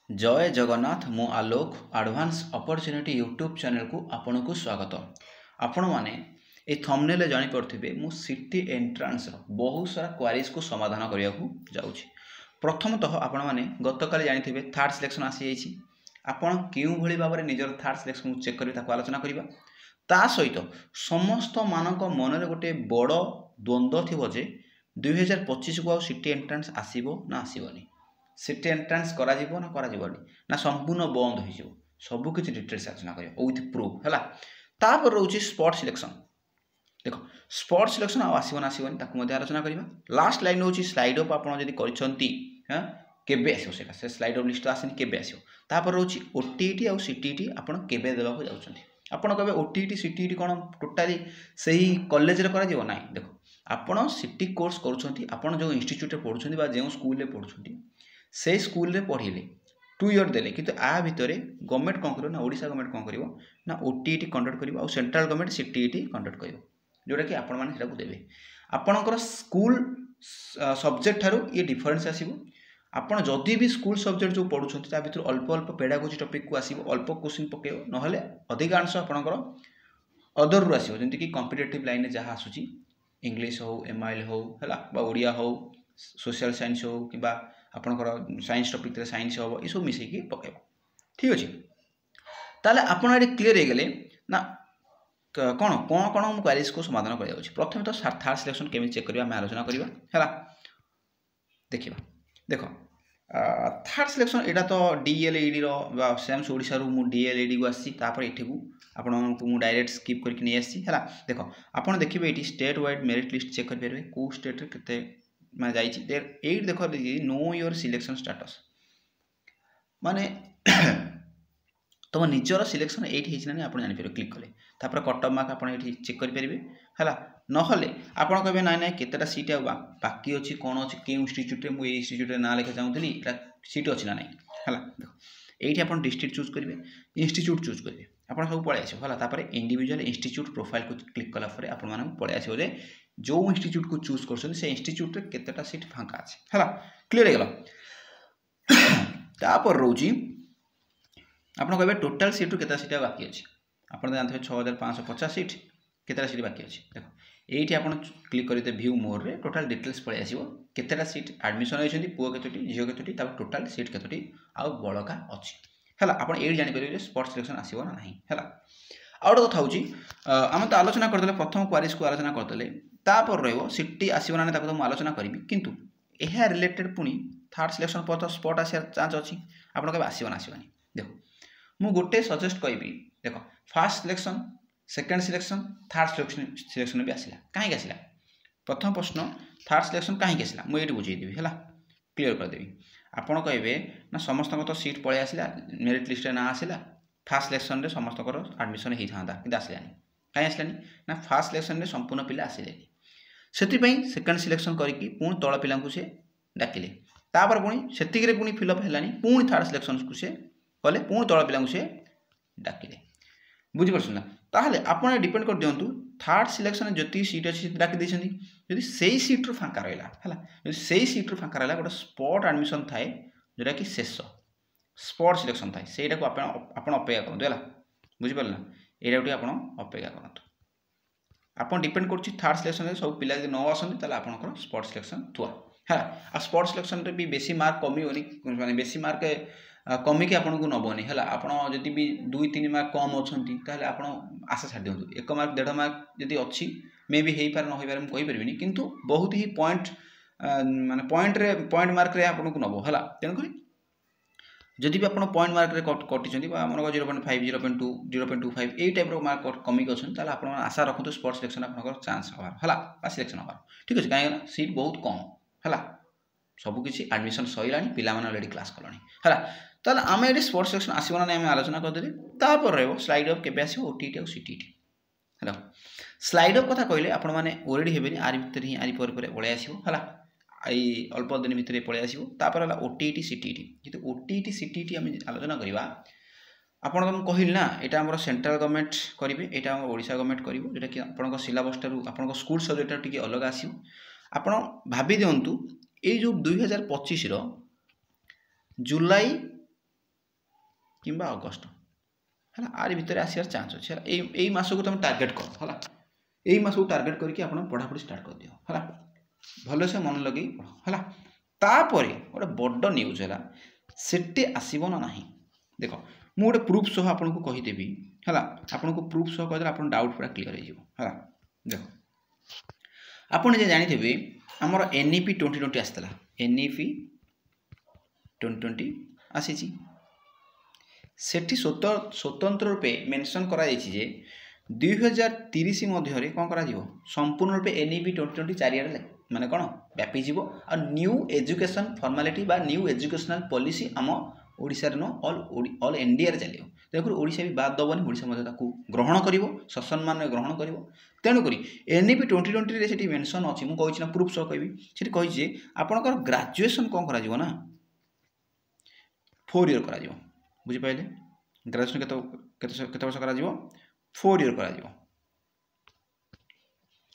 जय जगन्नाथ मु आलोक advance opportunity YouTube channel को आपन को स्वागत। आपण माने ए थंबनेल जानि पड़थिबे मु सिटी एंट्रांस बहुत सारा क्वेरीज को समाधान करिया को जाउछि। प्रथमतः आपण माने गतकाली जानिथिबे थर्ड सिलेक्शन आसी जाइछि। आपण केउ भली बाबरे निजर थर्ड सिलेक्शन को चेक करि ताको आलोचना करिबा। ता सहित समस्त मानक मनरे गोटे बड़ द्वंद्व थिबो जे 2025 को सिटी एंट्रांस आसीबो ना आसीबोनी, सिटी एंट्रांस करा जीवो ना करा जीवोनी ना संपूर्ण बंद हो जीवो, सब किछि डिटेल्स आलोचना करियो विथ प्रूफ हला। तापर रहउछि स्पॉट सिलेक्शन। देखो स्पॉट सिलेक्शन आसीबो ना आसीबोनी ताको मध्ये आलोचना करिबा। लास्ट लाइन होछि स्लाइड अप आपण जदि करिसंती ह केबे आसीबो सेटा से स्लाइड अप लिस्ट आसीनी केबे आसीबो। तापर रहउछि ओटीईटी आ सीटीईटी आपण केबे देबा को जाउछंती। आपण कहबे ओटीईटी सीटीईटी कोन टोटली सही कॉलेज रे करा जीवो नाही। देखो आपण सिटी कोर्स करूछंती, आपण जो इंस्टीट्यूट रे पढुछंती बा जे स्कूल रे पढुछंती से स्कूल रे पढ़िले 2 इयर देले किंतु आ भितरे गवर्नमेंट कोन करियो ना ओडिसा गवर्नमेंट कोन करियो ना ओटीईटी कंडक्ट करियो और सेंट्रल गवर्नमेंट सीटीईटी कंडक्ट करियो जोटा कि आपण माने सेटा को देबे। आपणकर स्कूल सब्जेक्ट थारु ये डिफरेंस आसीबो। आपण जदि भी स्कूल सब्जेक्ट जो पढुछंती ता भितर अल्प अल्प पेडागोजी टॉपिक को आसीबो, अल्प क्वेश्चन पकेयो नहले अधिकांश आपणकर अदर रु आसीबो जेंति कि कॉम्पिटिटिव लाइन में जहा आसुची इंग्लिश हो एमआईएल हो हला बा ओडिया हो सोशल साइंस हो किबा आपणकर साइंस टॉपिक रे साइंस हो ई सब मिसै कि पकेबो। ठीक अछि ताले आपण एडी क्लियर हे गेले ना कोन कोन कोन हम क्वेरीज को समाधान करिया अछि। प्रथम तो थर्ड सिलेक्शन केमि चेक करिया हम आलोचना करिवा हला। देखिबा देखो थर्ड सिलेक्शन एटा तो डीएलईडी रो बा सेम्स ओडिसा रो मु डीएलईडी को आसी तापर एठी को आपण को मु डायरेक्ट स्किप करके नै आसी हला। देखो आपण देखिबे एठी state wide merit list check कर परबे को स्टेट रे केते माने जाइछि देर 8 देखो नो योर सिलेक्शन स्टेटस माने तुम निजर सिलेक्शन 8 हेछि ना आपण जानि परबे क्लिक कले तापर कट ऑफ मार्क आपण एठी चेक कर परबे हला। नहले आपण कहबे नाइ नाइ केतेटा सीट बाकी अछि कोन अछि के इंस्टीट्यूट रे मु ए इंस्टीट्यूट रे ना लेखा जाउतली एटा सीट अछि ना नाइ हला। देखो एठी आपण डिस्ट्रिक्ट चूज करिवे इंस्टीट्यूट चूज करिवे आपण सब पळे आछो हला। तापर इंडिविजुअल इंस्टीट्यूट प्रोफाइल को क्लिक कला परे आपण माने पळे आछो जे जो इंस्टीट्यूट को चूज करछन से इंस्टीट्यूट रे केतेटा सीट फांका अछि हला। क्लियर हे गेला। तापर रोजी आपण कहबे टोटल सीट रो केता सीट बाकी अछि आपण जानथबे 6550 सीट केतेटा सीट बाकी अछि। देखो एठी आपण क्लिक करिते व्यू मोर रे टोटल डिटेल्स पळे आसीबो केतेटा सीट एडमिशन होइछंती पुओ केतोटी झियो केतोटी तापर टोटल सीट केतोटी आ बळका अछि हला। आपण एठी जानि परिबे स्पॉट सिलेक्शन आसीबो ना नाही हला। आउट कथा होची हम तो आलोचना करदले प्रथम क्वेरीज को आलोचना करदले तापर रहइबो सिटी आसीबो ना ताको तो आलोचना करिवि किंतु एहा रिलेटेड पुनी थर्ड सिलेक्शन पर तो स्पॉट आसी चांस अछि आपण कहबे आसीबो ना आसीबोनी। देखो मु गोटे सजेस्ट कइबि देखो first selection second selection third selection भी आसिला काहे के आसिला प्रथम प्रश्न थर्ड सिलेक्शन काहे के आसिला मु एठी बुझै देबी हला क्लियर कर देबी। आपण कहबे ना समस्त को तो सीट पळे आसिला मेरिट लिस्ट रे ना आसिला फर्स्ट सिलेक्शन रे समस्त को एडमिशन हेइ थांदा कि आसिलानी काहे आसिलानी ना फर्स्ट सिलेक्शन रे संपूर्ण पिला आसिले सेति पई सेकंड सिलेक्शन करिकि पुणी तळ पिला को से डाकिले तापर पुणी सेतिक रे पुणी फिलअप हेलानी पुणी थर्ड सिलेक्शन को से कले पुणी तळ पिला को से डाकिले बुझि परछन ना। ताहले आपण डिपेंड कर दियंतु थर्ड सिलेक्शन जति सीट अछि डाकि दैछंती यदि सेही सीट रो फांका रहला हला यदि सेही सीट रो फांका रहला गोटे स्पॉट एडमिशन थाए जोटा कि शेष स्पॉट सिलेक्शन थाए सेटा को आपण अपेक्षा करंतु हला बुझि परला एटा उठी आपण अपेक्षा करंतु। आपण डिपेंड करछि थर्ड सिलेक्शन रे सब पिला जे न आसंती ताले आपनकर स्पॉट सिलेक्शन थुआ हला। आ स्पॉट सिलेक्शन रे भी बेसी मार्क कमी होनी माने बेसी मार्क कमी के आपन को नबोनी हला। आपण जदि भी 2-3 मार्क कम अछंती ताले आपण आशा छाड़ दियंतु 1 मार्क 1.5 मार्क जदि अछि मे भी हेइ पार न होई पार हम कहि परबिनी किंतु बहुत ही पॉइंट माने पॉइंट मार्क रे आपन को नबो हला। तेन करी जदि भी आपण पॉइंट मार्क रे कटि छंती बा हमर 0.5 0.2 0.25 एई टाइप रो मार्क कमी के छन ताले आपण आशा रखतो स्पॉट सिलेक्शन आपनकर चांस हवार हला बा सिलेक्शन हवार ठीक अछि काहे ना सीट बहुत कम हला सब किछि एडमिशन सइलानी पिला माने ऑलरेडी क्लास करलानी हला। ताले आमे एडी स्पोर्ट्स सेक्शन आसीबो ना आमे आलोचना कर देले तापर रहबो स्लाइड अप केबे आसीबो ओटीटी और सीटीटी हला। स्लाइड अप कथा कहले आपण माने ऑलरेडी हेबेनी आरि भितर ही आरि पर पळे आसीबो हला आई अल्प दिन भितर पळे आसीबो तापर हला ओटीटी सीटीटी किंतु ओटीटी सीटीटी आमे आलोचना करिवा आपण हम कहिल ना एटा हमर सेंट्रल गवर्नमेंट करिवे एटा हमर ओडिसा गवर्नमेंट करिवो जेटा कि आपनक सिलेबस टारु आपनक स्कूल सब्जेक्ट टिके अलग आसीबो। आपण भाबी दियंतु ए जो 2025 रो जुलाई किंबा अगस्त है आर भितर आसार चान्स अच्छे यही मस को तुम टार्गेट कर है यही मस को टार्गेट करके आप पढ़ापढ़ी स्टार्ट कर दियो है भलसे मन लगे पढ़ है तापर गोटे बड़ न्यूज है सेटे आसब ना नहीं देख मु गोटे प्रूफ सह आपको कहीदेवी है आपको प्रूफ सह कहीदे आप डाउट पूरा क्लीयर है देख आपड़ जे जानी आमर एनईपी 2020 आसला एनईपी 2020 आसी सेठी स्वतंत्र रूपे मेंशन करा जे 2030 मध्य कौन करा संपूर्ण रूपे एनईपी 2020 चारिआडे माने कौन व्यापीज आ न्यू एजुकेशन फॉर्मालिटी बा न्यू एजुकेशनल पॉलिसी आम ओडिशार नो ऑल इंडिया रे चलियो तेणुक ओडिशा भी बाद दबनी ओडिशा मध्य ताकू ग्रहण करिवो ससम्मान ग्रहण करिवो तेणुक एनईपी 2020 रे सेठी मेंशन अछि मु कहिछि ना प्रूफ सह कहबी सेठी कहि जे आपनकर ग्रेजुएशन कोन करा जिवो ना 4 इयर करा जिवो बुझि पाइले ग्रेजुएशन केते वर्ष करा जिवो 4 इयर करा जिवो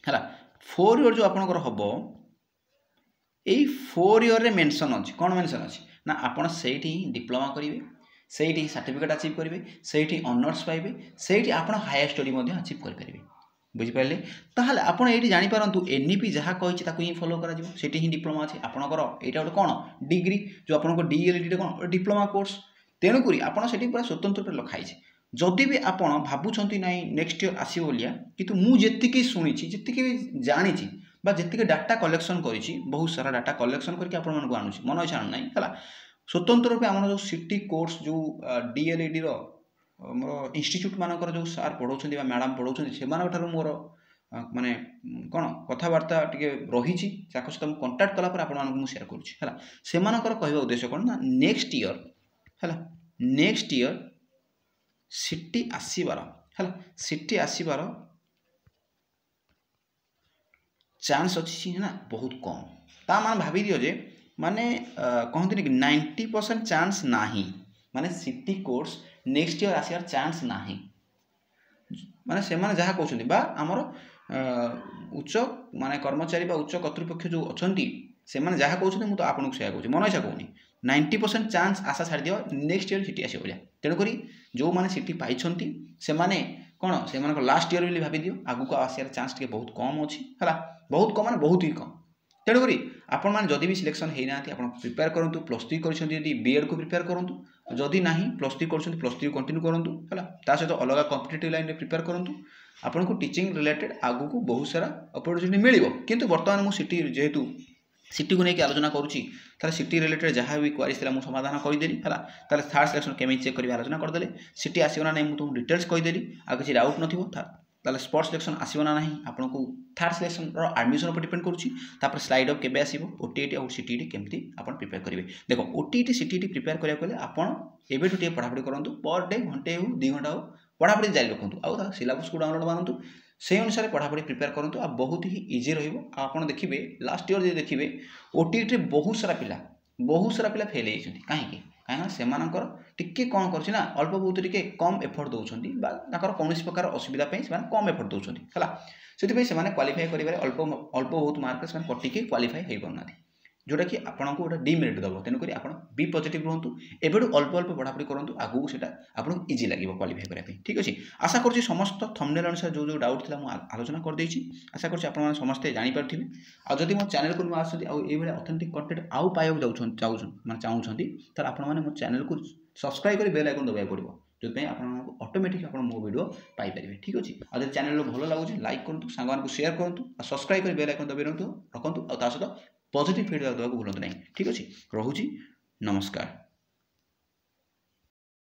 हला 4 इयर जो आपनकर हबो एई 4 इयर रे मेंशन अछि कोन मेंशन अछि ना आपण सेठी डिप्लोमा करिवे सेठी सर्टिफिकेट अचीव करिवे सेठी ऑनर्स पाइबे सेठी आपण हायर स्टडी मध्ये अचीव कर परिबे बुझि पाइले ताहाले आपण एठी जानि पारंतु एनईपी जहा कहिछि ताकू ही फॉलो करा जिवो सेठी ही डिप्लोमा अछि आपणकर एटा गोटे कोन डिग्री जो आपणको डीएलडी कोन डिप्लोमा कोर्स तेणु करी आपण सेठी पूरा स्वतंत्र रूपे लखाइ छै जदि भी आपण भाबुछंती नाही नेक्स्ट ईयर आसी बोलिया किंतु मु जेतिकी सुनिछि जेतिकी भी जानिछि बा जेतिकी डाटा कलेक्शन करिछि बहुत सारा डाटा कलेक्शन करके आपण मानको आनुछि मन इच्छा नाही हला स्वतंत्र रूपे आमर जो सिटी कोर्स जो डीएलडी रो इंस्टीट्यूट मानकर जो सार पढ़ाउछंती बा मैडम पढ़ाउछंती सेमानक ठारू मोर माने कोन कथावार्ता टिके रहिछि ताको सहित कांटेक्ट कला पर आपण मानको मु शेयर करूछि हला सेमानकर कहबा उद्देश्य कोन ना नेक्स्ट ईयर हला नेक्स्ट ईयर सिटी आसीबार हला सिटी आसीबार चांस अच्छी है ना बहुत कम ता मान भाभी दियो जे माने कहते कि 90% चांस नाही माने सिटी कोर्स नेक्स्ट ईयर आसियार चांस नाही माने से माने जहा कहउछंती बा हमर उच्च माने कर्मचारी बा उच्च कर्तृपक्ष जो अछंती से माने जहा कहउछंती मु तो आपनको सेया कहउछि मन इच्छा कहउनी 90% चांस आशा छाड़ दियो नेक्स्ट ईयर सिटी आसी बोलिया तेणु करी जो माने सिटी पाइछंती से माने कोन से माने लास्ट ईयर बोली भाबी दियो आगु को आसियार चांस के बहुत कम अछि हला बहुत कम माने बहुत ही कम तेणु करी आपण माने जदि भी सिलेक्शन हेइ नाथि आपण प्रिपेयर करंतु +3 करछंती यदि बीएड को प्रिपेयर करंतु जदि नाही +3 करछंती +3 कंटिन्यू करंतु हला ता सहित अलग कॉम्पिटिटिव लाइन रे प्रिपेयर करंतु आपण को टीचिंग रिलेटेड आगु को बहुत सारा अपॉर्चुनिटी मिलिबो किंतु वर्तमान मु सिटी जेहेतु सिटी को लेकिन आलोचना करुच्ची तार सिटी रिलेटेड जहाँ भी क्वारीज था मुझे समाधान करदेली है तार थर्ड सिलेक्शन केमी चेक कर आलोचना करदे सिटी आसो ना नहीं मुझे तुमको डिटेल्स कहीदेली आ किसी डाउट नथिबो ताले स्पोर्ट्स सिलेक्शन आसो ना नहीं आपको थर्ड सिलेक्शन एडमिशन पर डिपेंड करुच्ची स्लाइड अफ केबे आसीबो ओटीईटी और सीटीईटी केमती आप प्रिपेयर करेंगे देखो ओटीईटी सीटीईटी प्रिपेयर करने आपड़ एवं टे पढ़ापढ़ी करूँ पर डे घंटे हो 2 घंटा हो पढ़ापढ़ी जारी रखुँ आउ सिलेबस को डाउनलोड मानतु से अनुसार पढ़ापढ़ी प्रिपेयर करूँ आ बहुत ही इजी रहा देखिए लास्ट ईयर जो देखिए ओटीईटी बहुत सारा पिला फेल होती कहीं सेमानकर टिके कौन कर अल्प बहुत टिके कम एफर्ट दौरान कौन प्रकार असुविधा से कम एफर्ट दौरान है से क्वालिफाई करेंगे अल्प बहुत मार्क से कटिके क्वालिफाई हो पाना जोटा कि आपको गोटे डिमेरिट दब तेणुक आप बी पॉजिटिव रुहतु एवं अल्प अल्प पढ़ापढ़ी करूँ आगू से आपको इजी लगे क्वालिफाई करने ठीक अच्छे आशा करुँच समस्त थंबनेल अनुसार जो डाउट था मुझे आलोचना करदे आशा करें समस्ते जानीपारे आदि मो चैनल को नुआ आसो ऑथेंटिक कंटेंट आउ पाइबा चाहूँगी तो आपने मो चैनल को सब्सक्राइब कर बेल आइकन दबाई पड़ो जो आपको ऑटोमेटिक आप मो वीडियो पाइपर ठीक अच्छे आदि चैनल भल लगुच लाइक करूँ सांग शेयर करूँ सब्सक्राइब कर बेल आइकन दबाई रखुँ रखुँ सहित पॉजिटिव फीडबैक देवाक भूलु नहीं ठीक अच्छे रोची नमस्कार।